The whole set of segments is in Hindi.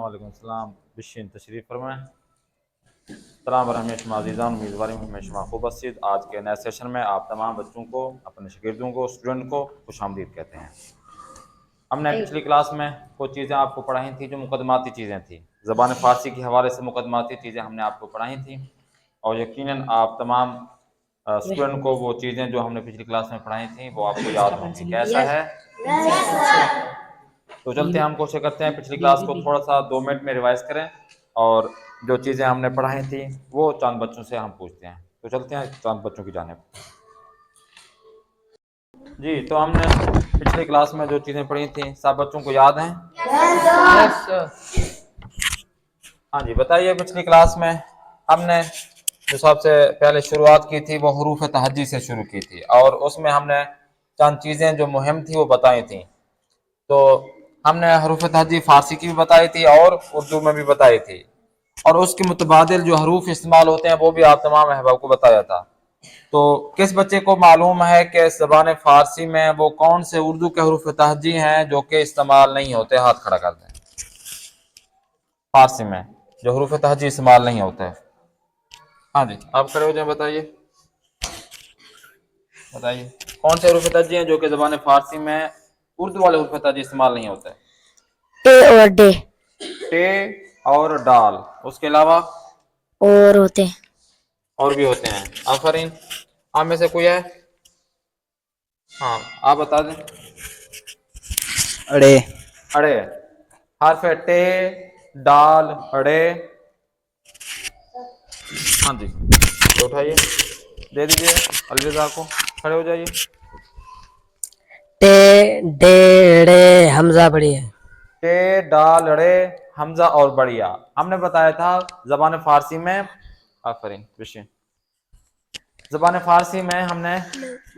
वालेकुम सलाम बिशिन तशरीफ़ फरमाएं। सलाम वरहमतुल्लाहि अज़ीज़ान उम्मीदवार हमेशा खूब बसीद। आज के नए सेशन में आप तमाम बच्चों को, अपने शागिर्दों को, स्टूडेंट को खुशामदीद कहते हैं। हमने पिछली क्लास में कुछ चीज़ें आपको पढ़ाई थी जो मुकदमाती चीज़ें थी। ज़बान फ़ारसी के हवाले से मुकदमाती चीज़ें हमने आपको पढ़ाई थी और यकीनन आप तमाम स्टूडेंट को वो चीज़ें जो हमने पिछली क्लास में पढ़ाई थी वो आपको याद होंगी। कैसा है? तो चलते हैं, हम कोशिश करते हैं पिछली क्लास को थोड़ा सा 2 मिनट में रिवाइज करें और जो चीज़ें हमने पढ़ाई थी वो चंद बच्चों से हम पूछते हैं। तो चलते हैं चंद बच्चों की जानिब। जी, तो हमने पिछली क्लास में जो चीज़ें पढ़ी थी सब बच्चों को याद हैं? हाँ जी, बताइए। पिछली क्लास में हमने जो सबसे पहले शुरुआत की थी वो हरूफ तहज्जी से शुरू की थी और उसमें हमने चंद चीज़ें जो मुहिम थी वो बताई थी। तो हमने हरूफ तहज्जी फ़ारसी की भी बताई थी और उर्दू में भी बताई थी और उसके मुतबादिल जो हरूफ इस्तेमाल होते हैं वो भी आप तमाम अहबाब को बताया था। तो किस बच्चे को मालूम है कि ज़बान फ़ारसी में वो कौन से उर्दू के हरूफ तहज्जी हैं जो कि इस्तेमाल नहीं होते? हाथ खड़ा कर दें। फ़ारसी में जो हरूफ तहज्जी इस्तेमाल नहीं होते हैं। हाँ जी, आप खड़े हो जाए, बताइए बताइए कौन से हरूफ तहज्जी हैं जो कि ज़बान फ़ारसी में उर्दू वाले हरूफ तहज्जी इस्तेमाल नहीं होते? टे और डे टे और डाल, उसके अलावा और होते हैं। और भी होते हैं। आफरीन, आप में से कोई है? हाँ, आप बता दें। अड़े अड़े, हर्फ टे, डाल, अड़े। हाँ जी, तो उठाइए, दे दीजिए अलविदा को, खड़े हो जाइए। टे डे ड़े हमजा बड़ी है। टे, डाल, अड़े, हमजा और बढ़िया हमने बताया था ज़बान फ़ारसी में। आफरीन विषय ज़बान फ़ारसी में हमने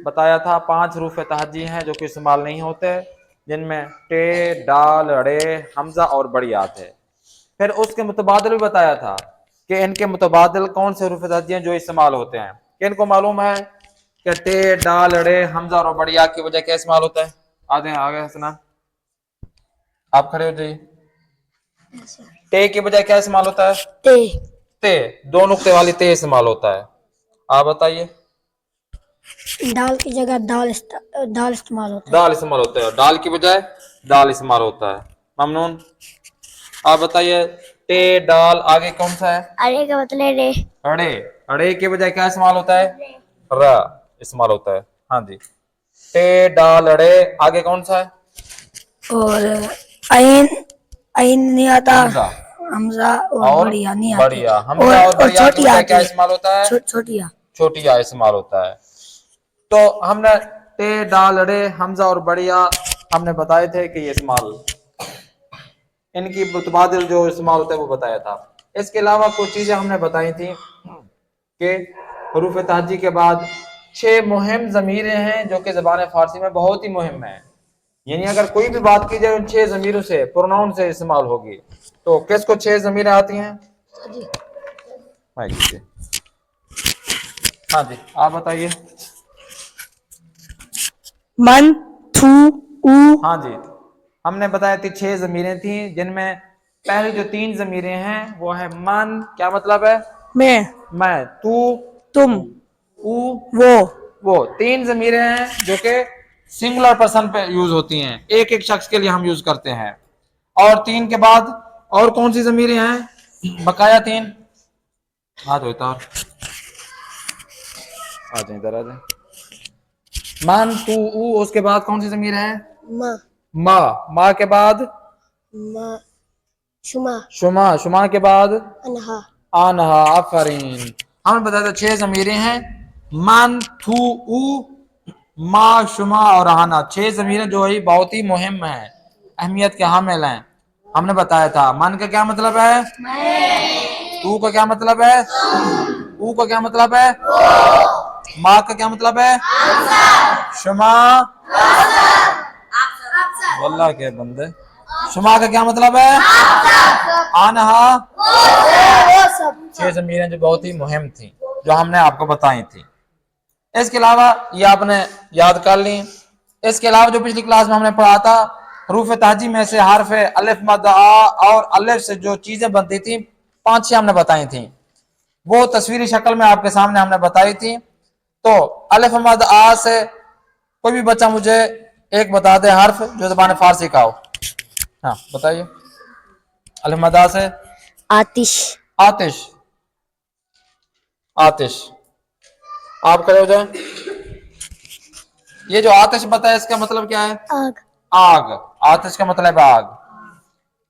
बताया था 5 हरूफ तहज्जी हैं जो कि इस्तेमाल नहीं होते, जिनमें टे, डाल, अड़े, हमजा और बढ़िया थे। फिर उसके मुतबादिल भी बताया था कि इनके मुतबादिल कौन से हरूफ तहज्जी हैं जो इस्तेमाल होते हैं। कि इनको मालूम है कि टे, डाल, अड़े, हमजा और बढ़िया की वजह क्या इस्तेमाल होता है? आगे हसना, आप खड़े हो जाइए। टे की बजाय क्या इस्तेमाल होता है? टे ते, 2 नुक्ते वाली ते इस्तेमाल होता है। आप बताइए। दाल की जगह दाल इस्तेमाल होता है। दाल इस्तेमाल होता है, डाल की बजाय दाल इस्तेमाल होता है। ममनून, आप बताइए। टे, डाल, आगे कौन सा है? अरे का मतलब रे। अड़े, अड़े के बजाय क्या इस्तेमाल होता है? र इस्तेमाल होता है। हाँ जी, टे, डाल, अड़े, आगे कौन सा है? और आइन आइन नहीं आता। हमजा हमजा और बढ़िया नहीं आती। बढ़िया, हमजा और बढ़िया की बजाय क्या इस्तेमाल होता है? छोटिया छोटिया इस्तेमाल होता है। तो हमने टे, डाल, अड़े, हमजा और बढ़िया हमने बताए थे कि ये इस्तेमाल, इनकी मुतबादिल जो इस्तेमाल होता है वो बताया था। इसके अलावा कुछ चीजें हमने बताई थी कि हरूफ तहज्जी के बाद 6 मुहिम ज़मीरें हैं जो कि ज़बान फ़ारसी में बहुत ही मुहिम है। यानी अगर कोई भी बात की जाए उन 6 ज़मीरों से, प्रोनाउन से इस्तेमाल होगी। तो किसको 6 ज़मीरें आती हैं? हाँ जी, आप बताइए। मन थू ऊ। हाँ जी, हमने बताया थी 6 ज़मीरें थी, जिनमें पहली जो 3 ज़मीरें हैं वो है मन, क्या मतलब है? मैं, तू, तुम, ऊ, वो 3 ज़मीरें हैं जो कि सिंगुलर पर्सन पे यूज होती हैं, एक एक शख्स के लिए हम यूज करते हैं। और 3 के बाद और कौन सी ज़मीरें हैं बकाया 3? आ जाओ इधर, आ जाए इधर, आ जाए। मन, तू, ऊ, उसके बाद कौन सी ज़मीर है? माँ के बाद शुमा, शुमा के बाद अनहा। आनहा। आफरीन, हमने बताया था 6 ज़मीरें हैं, मन, थू, ऊ, माँ, शुमा और आना। 6 ज़मीरें जो है बहुत ही मुहिम है, अहमियत के हामिल हैं। हमने बताया था मन का क्या मतलब है? तू का क्या मतलब है? ऊ का क्या मतलब है? माँ का क्या मतलब है? शुमा, वल्लाह के बंदे, शुमा का क्या मतलब है? आनहा। 6 ज़मीरें जो बहुत ही मुहिम थी जो हमने आपको बताई थी। इसके अलावा ये आपने याद कर ली। इसके अलावा जो पिछली क्लास में हमने पढ़ा था हरूफ ताजी में से हर्फ अलिफ मद आ और अलिफ से जो चीजें बनती थी 5-6 हमने बताई थी, वो तस्वीरी शक्ल में आपके सामने हमने बताई थी। तो अलिफ मद आ से कोई भी बच्चा मुझे एक बता दे हर्फ जो ज़बान फारसी का हो। हाँ बताइए। अलिफ मद आ से आतिश। आतिश, आतिश। आप खड़े हो जाए। ये जो आतिश बताया इसका मतलब क्या है? आग। आग। आतिश का मतलब है आग।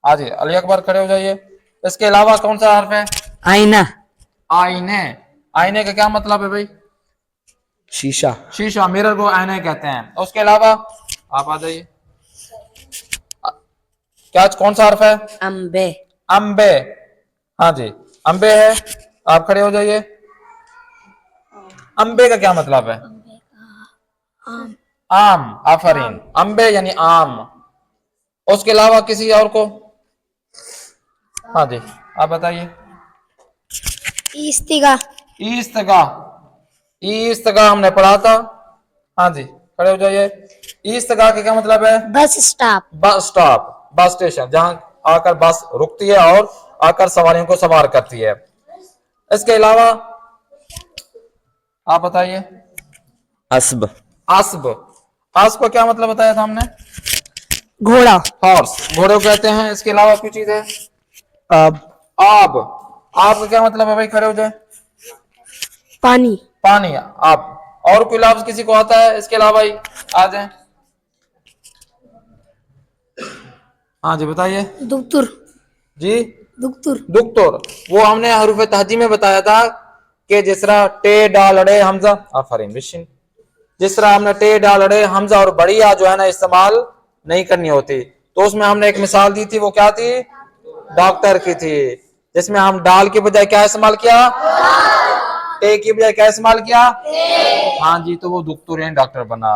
आज अली अकबर खड़े हो जाइए। इसके अलावा कौन सा हर्फ है? आईना। आईने। आईने का क्या मतलब है भाई? शीशा। शीशा, मिरर को आईने कहते हैं। उसके अलावा आप आ जाइए। क्या कौन सा हर्फ है? अम्बे। अम्बे। हाँ जी अम्बे है। आप खड़े हो जाइए। अम्बे का क्या मतलब है? आम। आम। आफरीन। अम्बे यानी आम। उसके अलावा किसी और को? हाँ जी आप बताइए। इस्तिगा। ईस्तगा। ईस्तगा हमने पढ़ा था। हाँ जी खड़े हो जाइए। ईस्तगा का क्या मतलब है? Bus stop. Bus stop, bus station, जहां आकर बस रुकती है और आकर सवारियों को सवार करती है। इसके अलावा आप बताइए। अस्ब। आस्ब। आस्ब का क्या मतलब बताया था हमने? घोड़ा। हॉर्स, घोड़े को कहते हैं। इसके अलावा कोई चीज है? अब। आब। आब का क्या मतलब है भाई? खड़े हो जाए। पानी। पानी। आब। और कोई लफ्ज किसी को आता है इसके अलावा? ही आ जाए। हाँ जी बताइए। दुक्तुर। जी दुक्तुर। दुक्तोर, वो हमने हरूफ तहजी में बताया था कि जिस तरह टे डाल अड़े हमजा, आफरीन बिशिन, जिस तरह हमने टे डाल अड़े हमजा और बड़ी या जो है ना इस्तेमाल नहीं करनी होती, तो उसमें हमने एक मिसाल दी थी। वो क्या थी? डॉक्टर की थी, जिसमें हम डाल के बजाय क्या इस्तेमाल किया? टे की बजाय क्या इस्तेमाल किया? हाँ जी, तो वो दुक्तुर डॉक्टर बना।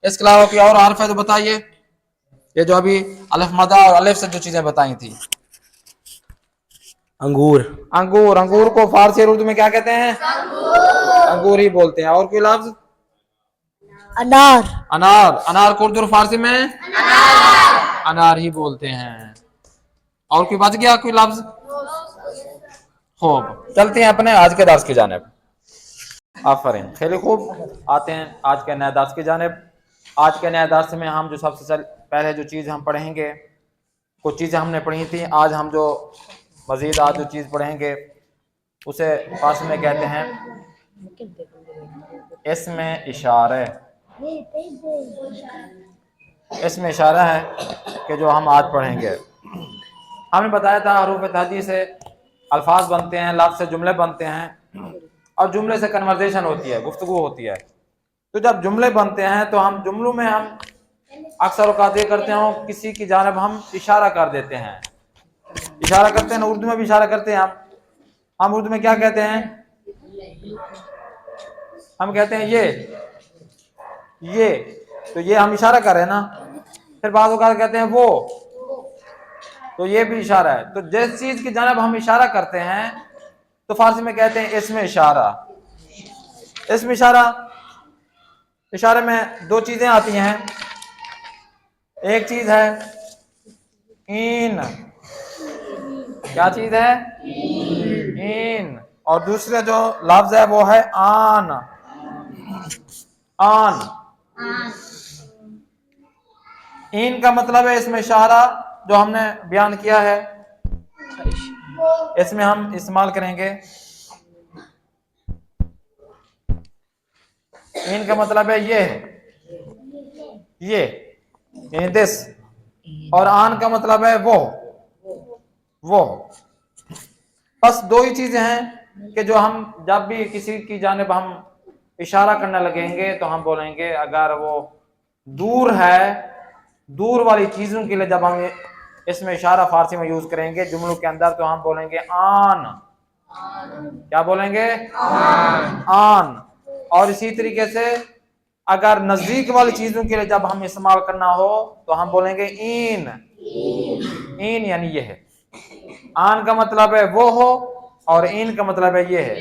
इसके अलावा कोई और हर्फ है तो बताइए। ये जो अभी अलिफ मदा और अलिफ से जो चीजें बताई थी। अंगूर। अंगूर। अंगूर को फारसी और उर्दू में क्या कहते हैं? अंगूर ही बोलते हैं। और कोई लफ्ज? अनार। अनार। अनार को उर्दू और फारसी में अनार ही बोलते हैं। और कोई बच गया कोई लफ्ज? खूब, चलते हैं अपने आज के दर्स की जानिब। आफरीन, खेले खूब। आते हैं आज के नए दर्स की जानिब। आज के नए दर्स में हम जो सबसे पहले जो चीज़ हम पढ़ेंगे, कुछ चीज़ें हमने पढ़ी थी, आज हम जो मज़ीद आज जो चीज़ पढ़ेंगे उसे फारसी में कहते हैं इसमें इशारे। इसमें इशारा है कि जो हम आज पढ़ेंगे। हमने बताया था हरूफ तहजी से अल्फाज बनते हैं, लफ्ज़ से जुमले बनते हैं और जुमले से कन्वर्सेशन होती है, गुफ्तगू होती है। तो जब जुमले बनते हैं तो हम जुमलों में हम अक्सर औकात ये करते हैं किसी की जानिब हम इशारा कर देते हैं। इशारा करते हैं ना, उर्दू में भी इशारा करते हैं हम उर्दू में क्या कहते हैं? हम कहते हैं ये, तो ये हम इशारा कर रहे हैं ना। फिर बाद औकात कहते हैं वो, तो ये भी इशारा है। तो जिस चीज की जानिब हम इशारा करते हैं तो फारसी में कहते हैं इसमें इशारा। इसमें इशारा, इशारे में दो चीजें आती हैं। एक चीज है इन, क्या चीज है? इन। और दूसरा जो लफ्ज है वो है आन। आन। इन का मतलब है इसमें इशारा जो हमने बयान किया है, इसमें हम इस्तेमाल करेंगे। इन का मतलब है ये यानी दिस, और आन का मतलब है वो। बस दो ही चीजें हैं कि जो हम जब भी किसी की जानिब हम इशारा करने लगेंगे तो हम बोलेंगे, अगर वो दूर है, दूर वाली चीजों के लिए जब हम इसमें इशारा फारसी में यूज करेंगे जुमलों के अंदर, तो हम बोलेंगे आन। क्या बोलेंगे? आन। और इसी तरीके से अगर नजदीक वाली चीजों के लिए जब हम इस्तेमाल करना हो तो हम बोलेंगे इन। इन यानी ये है। आन का मतलब है वो हो और इन का मतलब है ये है।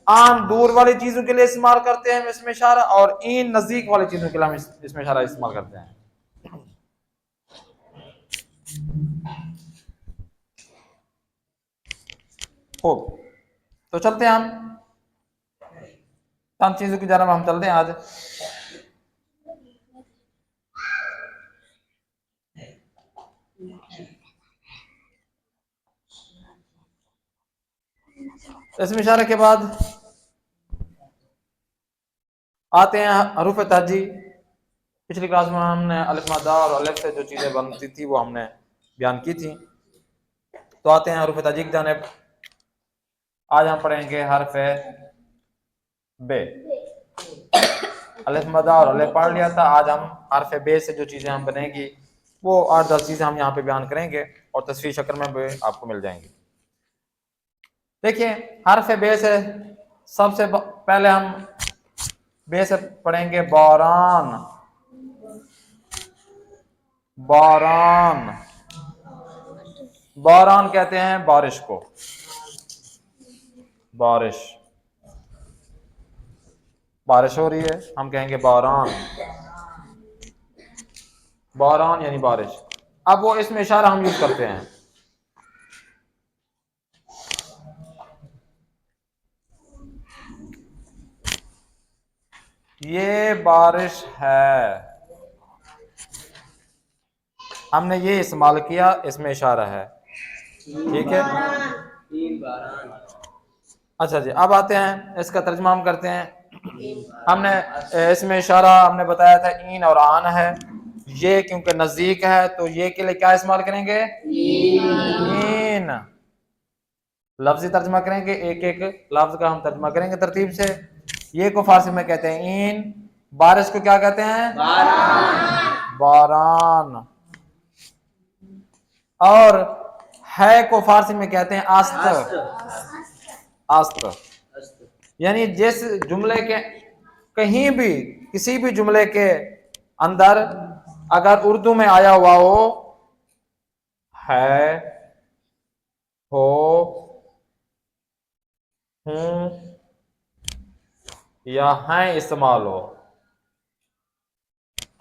आन दूर वाली चीजों के लिए इस्तेमाल करते हैं इसमें इशारा, और इन नजदीक वाली चीजों के लिए हम इसमें इशारा इस्तेमाल करते हैं। खूब, तो चलते हैं हम तमाम चीजों की जानब हम चलते हैं आज। इसमें इशारे के बाद आते हैं हरूफ ताजी। पिछली क्लास में हमने अलिफ मद्दा और अलिफ से जो चीज़ें बनती थी वो हमने बयान की थी। तो आते हैं हरूफ ताजी की जानिब। आज हम पढ़ेंगे हरफ बे। अलिफ मद्दा और अलिफ पढ़ लिया था। आज हम हरफ बे से जो चीज़ें हम बनेंगी वो 8-10 चीज़ें हम यहाँ पे बयान करेंगे और तस्वीर शक्ल में भी आपको मिल जाएंगी। देखिए, हरफ बे से सबसे पहले हम बे से पढ़ेंगे बारान। बारान, बारान कहते हैं बारिश को। बारिश, बारिश हो रही है, हम कहेंगे बारान। बारान यानी बारिश। अब वो इसमें इशारा हम यूज करते हैं। ये बारिश है, हमने ये इस्तेमाल किया, इसमें इशारा है। ठीक है, अच्छा जी। अब आते हैं इसका तर्जुमा हम करते हैं। हमने इसमें इशारा हमने बताया था ईन और आन है। ये क्योंकि नजदीक है तो ये के लिए क्या इस्तेमाल करेंगे? ईन। लफ्जी तर्जुमा करेंगे, एक एक लफ्ज का हम तर्जुमा करेंगे तरतीब से। ये को फारसी में कहते हैं ईन, बारिश को क्या कहते हैं? बारान। बारान। और है को फारसी में कहते हैं आस्त। आस्त यानी जिस जुमले के कहीं भी किसी भी जुमले के अंदर अगर उर्दू में आया हुआ हो है, हो, हूं या हैं इस्तेमाल हो,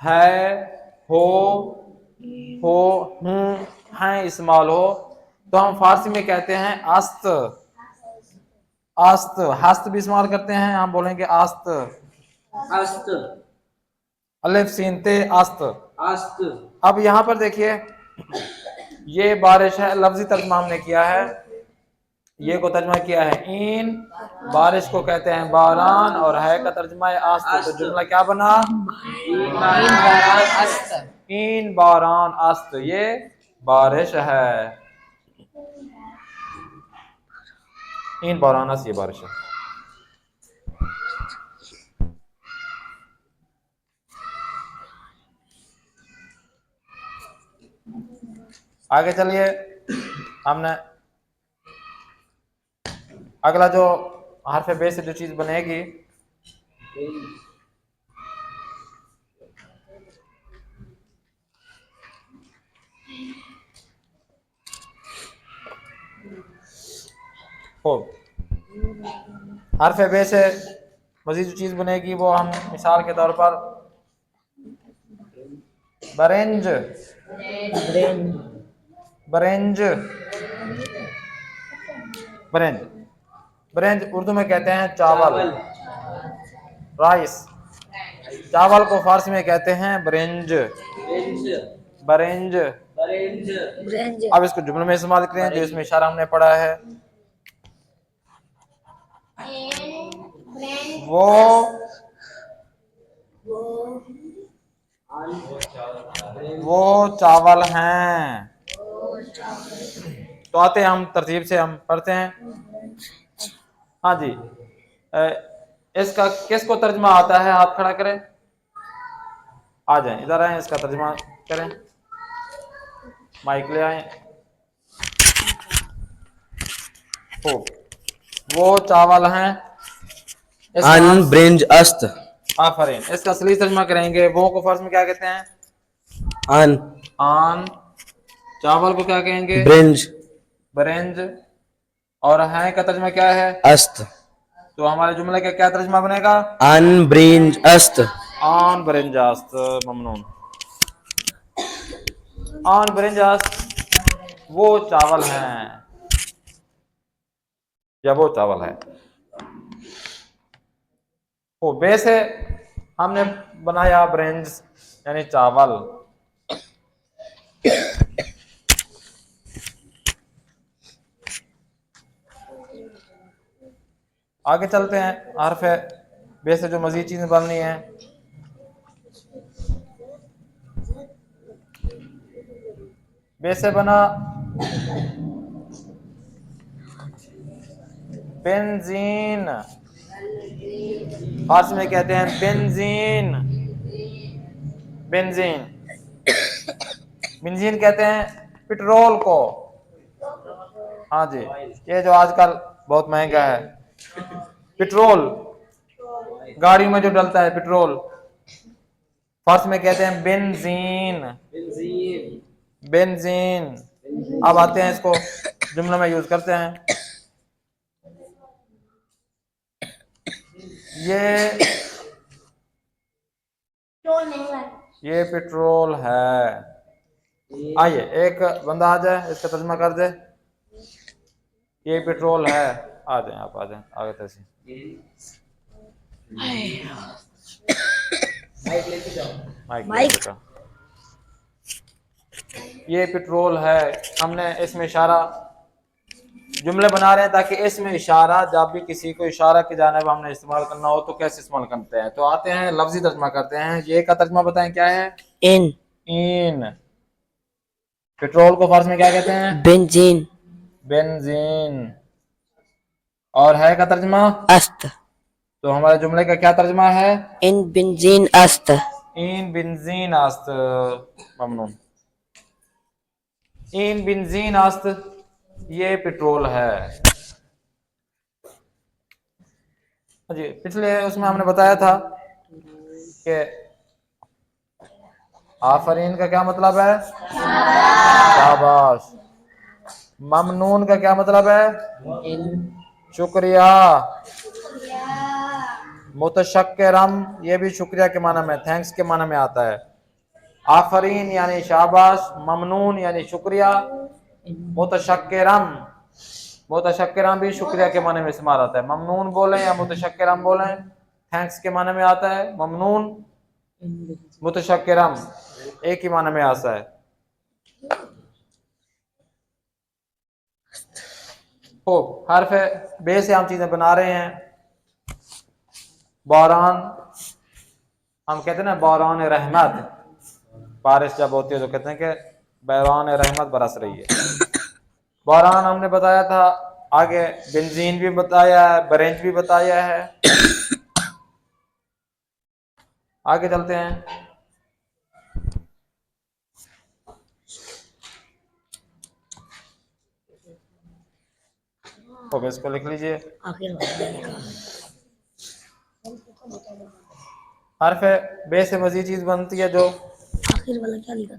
है, हो, हूं, हैं इस्तेमाल हो, तो हम फारसी में कहते हैं आस्त। आस्त, हस्त भी इस्तेमाल करते हैं, हम बोलेंगे आस्त। अस्त, अलिफ सीन ते आस्त। अस्त। अब यहां पर देखिए, ये बारिश है, लफ्जी तर्जुमा हमने किया है। ये को तर्जुमा किया है ईन, बारिश को कहते हैं बारान, और है का तर्जुमा है आस्त। तो जुमला क्या बना? ईन बारान आस्त, ये बारिश है। ईन बारान आस्त, ये बारिश है। आगे चलिए, हमने अगला जो हरफ बे से जो चीज बनेगी हो, हरफ बे से मजीद जो चीज बनेगी वो हम मिसाल के तौर पर बरेंज। बरेंज, बरेंज, बरेंज उर्दू में कहते हैं चावल, राइस। चावल को फारसी में कहते हैं बरेंज। बरेंज। अब इसको जुमले में इस्तेमाल करें, जो इसमें इशारा हमने पढ़ा है। वो चावल हैं। तो आते हैं हम तरतीब से हम पढ़ते हैं। हाँ जी, इसका किसको तर्जमा आता है? हाथ खड़ा करें, आ जाएं, इधर आए, इसका तर्जमा करें, माइक ले आए। वो चावल हैं। अन ब्रेंज अस्त। आफरीन। इसका असली तर्जमा करेंगे, वो को फर्ज में क्या कहते हैं? अन। आन। चावल को क्या कहेंगे? ब्रेंज। बरेंज। और हैं का तर्जमा क्या है? अस्त। तो हमारे जुमले का क्या तर्जमा बनेगा? अन ब्रेंज अस्त। आन बरेंज अस्त। ममनून। ऑन ब्रिंजस वो चावल हैं या वो चावल है। वो बे से हमने बनाया ब्रिंज यानी चावल। आगे चलते हैं, हर्फ है बे से जो मजीद चीजें बननी है। बे से बना बेंजीन, फारसी में कहते हैं बेंजीन। बेंजीन बेंजीन कहते हैं पेट्रोल को। हाँ जी, ये जो आजकल बहुत महंगा है पेट्रोल, गाड़ी में जो डलता है पेट्रोल, फारसी में कहते हैं बेंजीन। बेंजीन। अब आते हैं इसको जुमलों में यूज करते हैं। ये पेट्रोल है। आइए एक बंदा आ जाए, इसका तर्जुमा कर दे। ये पेट्रोल है। आ जाए आप, आ जाए आगे तैसे। Mic mic. ये पेट्रोल है। हमने इसमें इशारा, जुमले बना रहे हैं ताकि इसमें इशारा जब भी किसी को इशारा की जानिब हमने इस्तेमाल करना हो तो कैसे इस्तेमाल करते हैं। तो आते हैं लफ्जी तर्जमा करते हैं। ये का तर्जमा बताएं क्या है? इन। इन। पेट्रोल को फारसी में क्या कहते हैं? बेंजीन। बेंजीन। और है का तर्जमा? अस्त। तो हमारे जुमले का क्या तर्जमा है? इन बेंजीन अस्त। इन बेंजीन अस्त। ममनून। इन बेंजीन अस्त, ये पेट्रोल है। जी, पिछले उसमें हमने बताया था कि आफरीन का क्या मतलब है? शाबाश। ममनून का क्या मतलब है? शुक्रिया। मुतशक्किरम, ये भी शुक्रिया के माना में, थैंक्स के माना में आता है। आफरीन यानी शाबाश, ममनून यानी शुक्रिया, मुतशक्किरम, मुतशक्किरम भी शुक्रिया के माने में इस्तेमाल आता है। ममनून बोलें या मुतशक्किरम बोलें, थैंक्स के माने में आता है। ममनून मुतशक्किरम एक ही माने में आता है। हो हर्फ बे से हम चीजें बना रहे हैं। बारान, हम कहते हैं ना बारान रहमत, बारिश जब होती है तो कहते हैं कि बारान रहमत बरस रही है। बारान हमने बताया था। आगे बेंजीन भी बताया है, ब्रेंच भी बताया है। आगे चलते हैं। तो इसको लिख लीजिए। हर्फ बे से मजीद चीज बनती है जो आखिर वाला क्या लिखा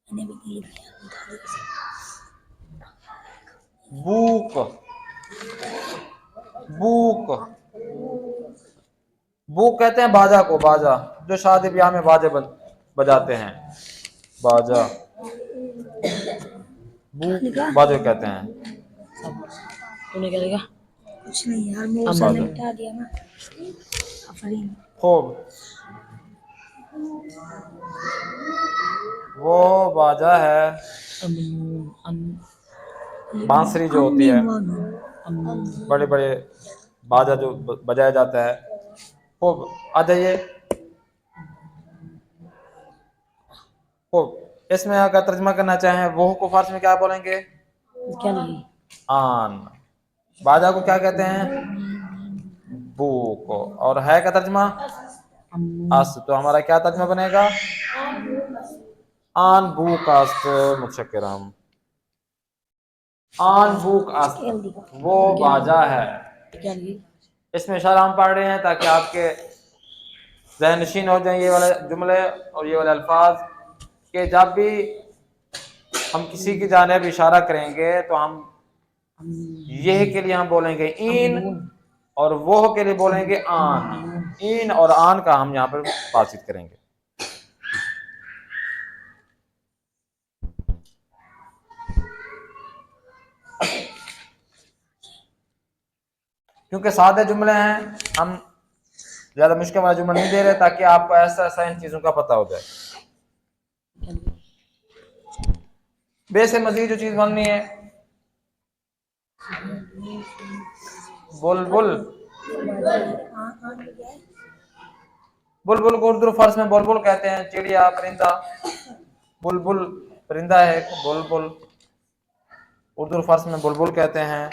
मैंने भी लिखा। बूक। बूक। बूक कहते हैं बाजा को, बाजा जो शादी ब्याह में बाजे बजाते हैं, बाजा। बूक बाजे कहते हैं। तूने क्या लिखा? कुछ नहीं यार, मौसा ने मिटा दिया ना। आफरीन। खूब। वो बाजा है, बांसुरी जो होती है, बड़े बड़े बाजा जो बजाया जाता है। खूब, आ जाइए। खूब, इसमें अगर तर्जमा करना चाहें वो को फारसी में क्या बोलेंगे? क्या नहीं? आन। बाजा को क्या कहते हैं? बूक। और है का तर्जमा? अस्त। तो हमारा क्या तर्जमा बनेगा? आन बूक अस्त मुतशक्किरम। आन बूक अस्त वो बाजा है। इसमें इशारा हम पढ़ रहे हैं ताकि आपके ज़हन नशीन हो जाए ये वाले जुमले और ये वाले अल्फाज, कि जब भी हम किसी की जानिब इशारा करेंगे तो हम यह के लिए हम बोलेंगे इन, और वो के लिए बोलेंगे आन। इन और आन का हम यहाँ पर बातचीत करेंगे। क्योंकि सादे जुमले हैं, हम ज्यादा मुश्किल वाला जुमला नहीं दे रहे ताकि आपको ऐसा ऐसा इन चीजों का पता हो जाए। बे से मजीद जो चीज बननी है, बुलबुल। बुलबुल को उर्दू फारस में बुलबुल कहते हैं, चिड़िया परिंदा। बुलबुल परिंदा है, बुलबुल उर्दू फारस में बुलबुल कहते हैं।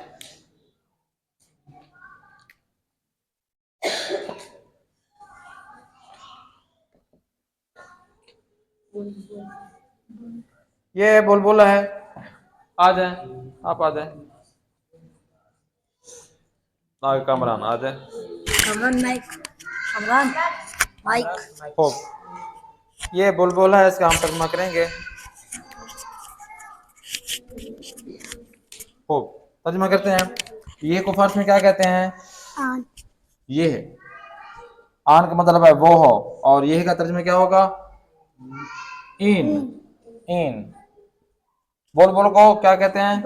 ये बुलबुल है। आ जाए, आप आ जाए, कमरान आ जाए। कमरान माइक। हो, ये बुलबुल है, इसका हम तर्जुमा करेंगे। हो, तर्जुमा करते हैं। ये को फारस में क्या कहते हैं? आन। ये है आन का मतलब है वो हो, और ये का तर्जुमा क्या होगा? इन। इन। बुलबुल को क्या कहते हैं?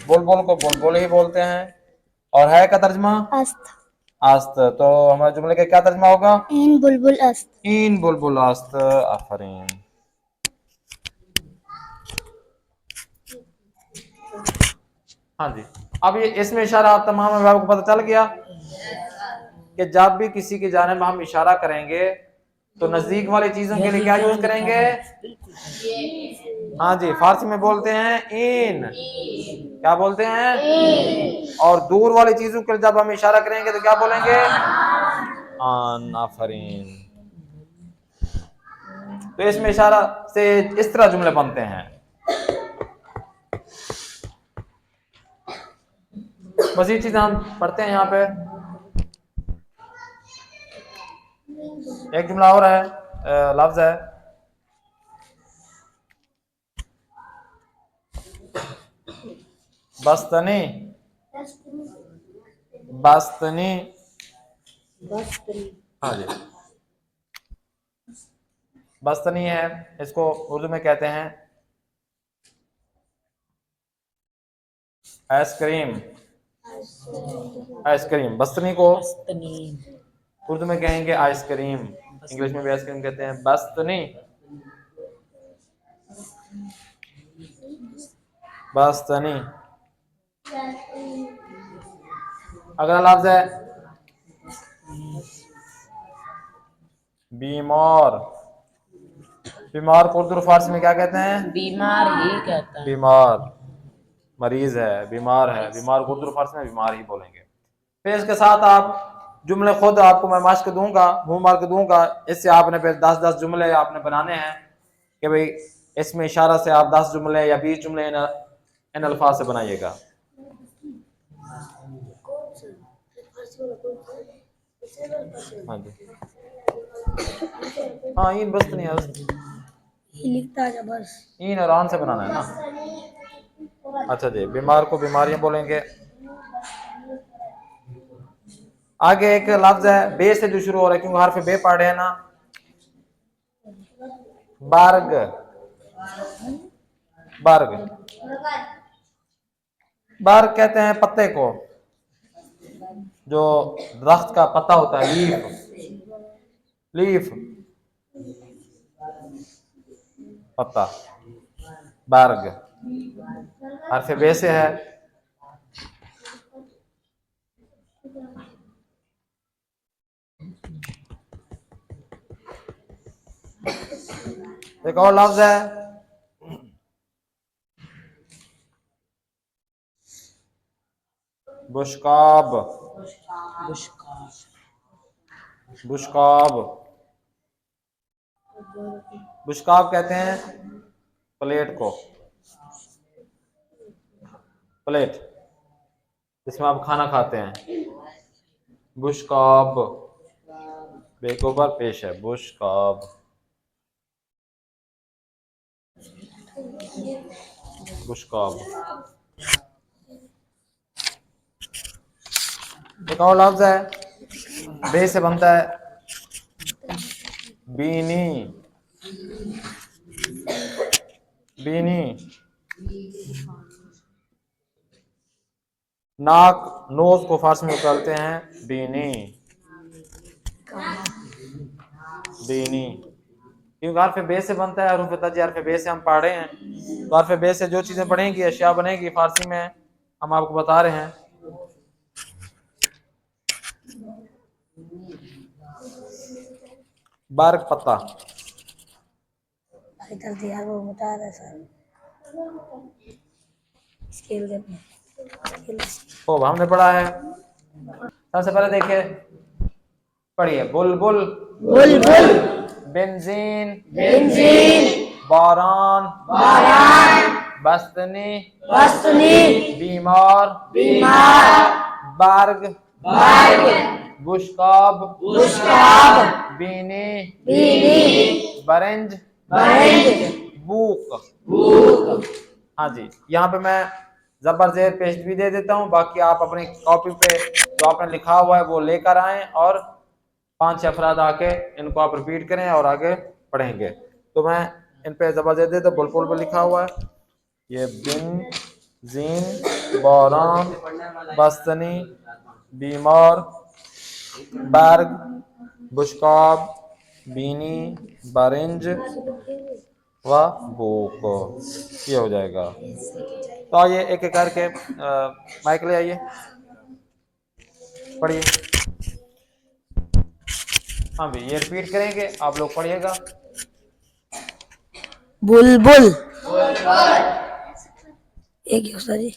बुलबुल को बुलबुल ही बोलते हैं। और है का तर्जुमा? अस्त। आस्त। तो हमारे जुमले का क्या तर्जुमा होगा? इन बुलबुल अस्त। इन बुलबुल आस्त। आफरीन। हाँ जी, अब ये इसमें इशारा आप तमाम अहबाब को पता चल गया कि जब भी किसी की जानिब हम इशारा करेंगे तो नजदीक वाली चीजों के लिए क्या यूज करेंगे? हाँ जी, फारसी में बोलते हैं इन। क्या बोलते हैं? और दूर वाली चीजों के लिए जब हम इशारा करेंगे तो क्या बोलेंगे? आन। आफरीन। तो इसमें इशारा से इस तरह जुमले बनते हैं। मजीद चीज हम पढ़ते हैं यहाँ पे। एक जुमला और है, लफ्ज है बस्तनी। बस्तनी। हाँ जी, बस्तनी है, इसको उर्दू में कहते हैं आइसक्रीम। आइसक्रीम। बस्तनी को उर्दू में कहेंगे आइसक्रीम, इंग्लिश में भी आइसक्रीम कहते हैं। बस्तनी। बस्तनी। अगला लफ्ज है बीमार। बीमार को उर्दू फारसी में क्या कहते हैं? बीमार ही कहता है। बीमार, मरीज है, बीमार है। बीमार को उर्दू फारसी में बीमार ही बोलेंगे। फिर इसके साथ आप जुमले खुद आपको मैं मार्क दूंगा, मुंह मार्क दूंगा, इससे आपने फिर 10-10 जुमले आपने बनाने हैं कि भाई इसमें इशारा से आप 10 जुमले या 20 जुमले इन अल्फाज से बनाइएगा। हाँ जी, हाँ, इन बस नहीं है, लिखता जा बस। इन और आन से बनाना है ना। अच्छा जी, बीमार को बीमारियां बोलेंगे। आगे एक लफ्ज है बे से जो शुरू हो रहा है, क्योंकि हर्फ बे पढ़े हैं ना। बार्ग। बार्ग। बार्ग कहते हैं पत्ते को, जो दरख्त का पत्ता होता है, लीफ। लीफ, पत्ता। बार्ग हर्फ बे से है। एक और लफ्ज है बुशकाब। बुशकाब। बुशकाब कहते हैं प्लेट को, प्लेट जिसमें आप खाना खाते हैं। बुशकाब, बेकोबर पेश है, बुशकाब। बुशकाब। एक और लफ्ज है बे से बनता है बीनी। बीनी। नाक, नोज को फारसी में कहते हैं बीनी। बीनी क्योंकि हरफ बे से बनता है, हरूफ तजी हरफ बे से हम पढ़ रहे हैं, तो हरफ बे से जो चीजें बनेंगी, अशिया बनेगी फारसी में, हम आपको बता रहे हैं। बारक पत्ता, इधर दिया वो बता रहे सर। स्केल देते खूब हमने पढ़ा है। सबसे पहले देखिए, पढ़िए। बुलबुल, बुलबुल, बेंजीन, बेंजीन, बारान, बारान, बस्तनी, बस्तनी, बीमार, बीमार, बर्ग, बर्ग, बुशकाब, बुशकाब, बीनी, बीनी, बरेंज, बरेंज, बूक। बूक। हाँ जी, यहाँ पे मैं जबर जेर पेस्ट भी दे देता हूँ, बाकी आप अपनी कॉपी पे जो आपने लिखा हुआ है वो लेकर आएं और 5-6 अफराद आके इनको आप रिपीट करें और आगे पढ़ेंगे। तो मैं इन पे जबर जेर देता हूँ। बुलबुल पे लिखा हुआ है ये बिन, जीन, बारान, बस्तनी, बीमार, बर्ग, बुशकाब, बीनी, बरेंज व बूक। ये हो जाएगा। तो आइए एक एक करके माइक ले आइए, पढ़िए। हाँ भी ये रिपीट करेंगे, आप लोग पढ़िएगा। बुलबुल, एक ही होता जी।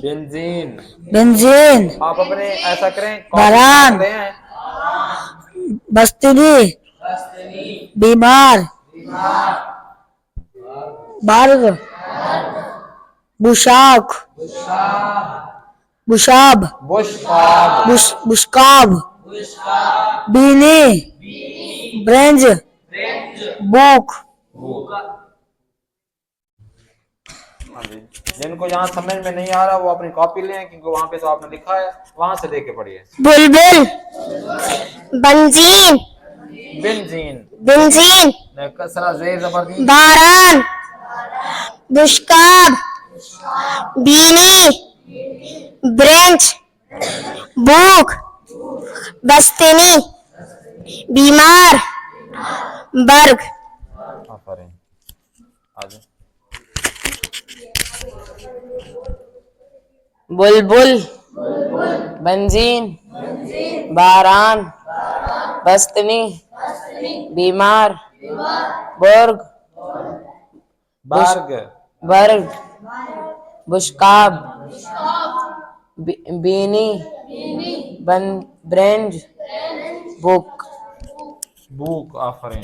बेंजीन, बेंजीन, आप अपने ऐसा करें, बारान, ले आए। बस्तनी, बीमार, बर्ग, बुशाक, बुशाब, बुशकाब, बुशकाब, बीनी, ब्रेंज, बुक। हाँ जी, जिनको यहाँ समझ में नहीं आ रहा वो अपनी कॉपी लें, क्योंकि वहां पे तो आपने लिखा है, वहां से लेके पढ़िए। बुलबुल, बंजीन, बेंजीन, बेंजीन, कसरा जेर जबरदस्त, बारान, बुशकाब, बीनी, ब्रेंच, बुक, बस्तनी, बीमार, बर्ग। आज बुलबुल, बंजीन, बारान, बस्तनी, बीमार, बर्ग, बर्ग, बर्ग, बुशकाब, बीनी, ब्रेंज, बुक। बूक। आफरीन।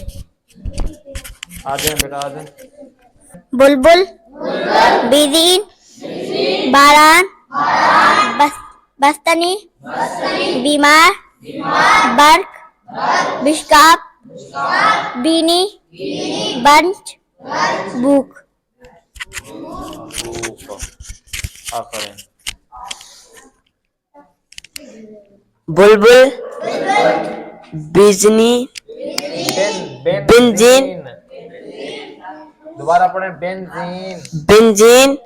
आ जाए बेटा, आ जाए। बुलबुल, बीजीन, बारान, बस्तनी, बीमार, बर्क, बिशकाप, बीनी, बंच, बुक। बूक। आफरीन। बुलबुल, बिजनी, बेंजीन, दोबारा पढ़े। बेंजीन, बेंजीन,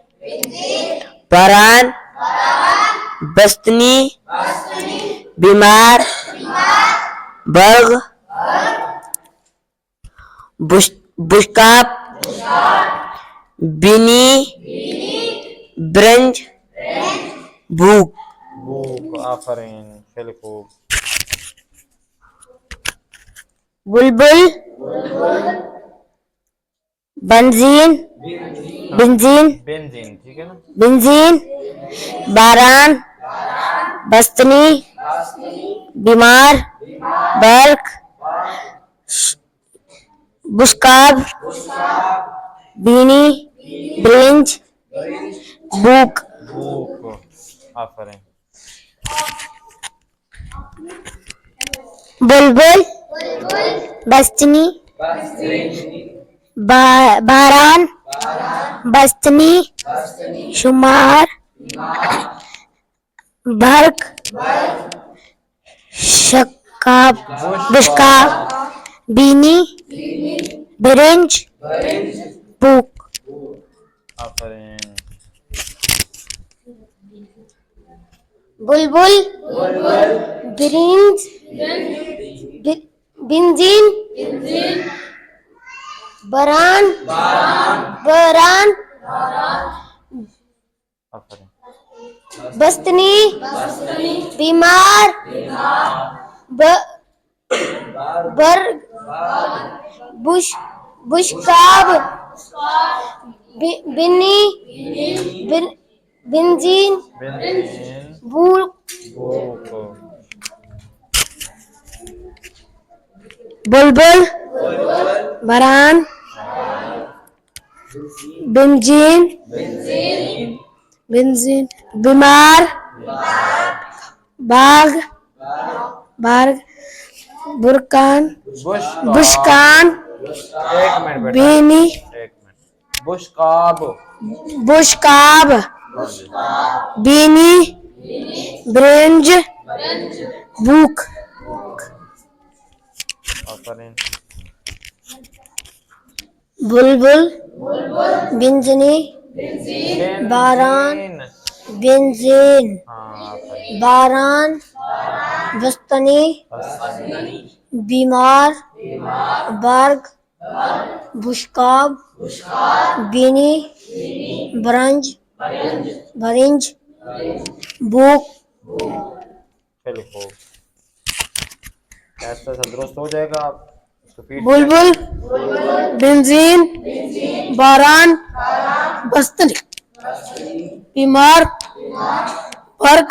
बारान, बस्तनी, बीमार, बर्ग, बुशकाप, बीनी, ब्रेंज, भूख। बूक। आफरीन, खेल खूब। बुलबुल, बंजीन, बेंजीन, बेंजीन, ठीक है ना। बेंजीन, बारान, बस्तनी, बीमार, बर्क, बुशकाब, बीनी, ब्रेंज, बुक। बूक। आफरीन। बुलबुल, बस्तनी, बारान, बस्तनी, शुमार, बर्क, शकाब, बुशकाब, बीनी, ब्रेंज, बुक। आफरीन। बुलबुल ब्रिंज बिंजीन बरान बरान बस्तनी बीमार बर्ग बुशकाब बिन्नी बिंजीन बूक बुलबुल बरान बिंजीन बीमार बाग बुरकान बुशकान बीनी बुशकाब बीनी ब्रेंज बुक बुलबुल बिंजनी बारान बिंजीन बारान बस्तनी बीमार बर्ग बुशकाब बीनी बरिंज बुक ऐसा सब दुरुस्त हो जाएगा। आप बुलबुल बिंजीन बारान बस्तनी बीमार बर्ग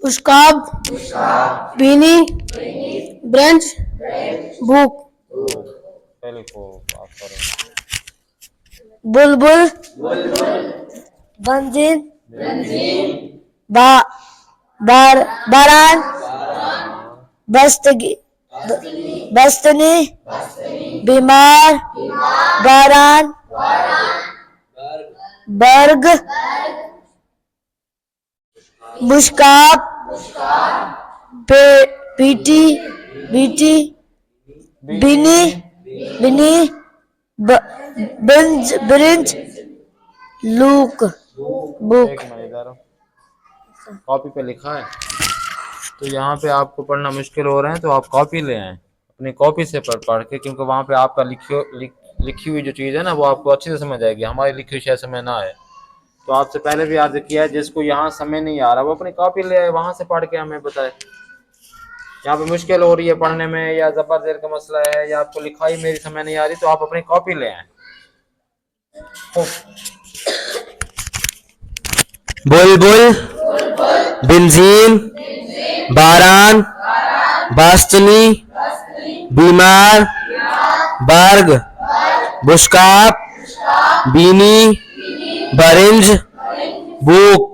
बुशकाब बीनी ब्रेंज बुक बुलबुल बंजीन बारान बस्तनी बीमार बारान बर्ग बुशकाब बीटी बिनी ब्रिंज लूक बुक। कॉपी पे लिखा है तो यहाँ पे आपको पढ़ना मुश्किल हो रहा है तो आप कॉपी ले आए, अपनी कॉपी से पढ़ के, क्योंकि वहाँ पे आपका लिखी हुई जो चीज़ है ना वो आपको अच्छे से समझ आएगी, हमारी लिखी हुई शायद समझ ना आए। तो आपसे पहले भी अर्ज किया है जिसको यहाँ समझ नहीं आ रहा वो अपनी कॉपी ले आए, वहाँ से पढ़ के हमें बताए। यहाँ पे मुश्किल हो रही है पढ़ने में या ज़बर ज़ेर का मसला है या आपको लिखाई मेरी समझ नहीं आ रही तो आप अपनी कॉपी ले आए। बुलबुल बिंजीन बारान बास्तनी बीमार बर्ग बुशकाब बीनी बरिंज बुक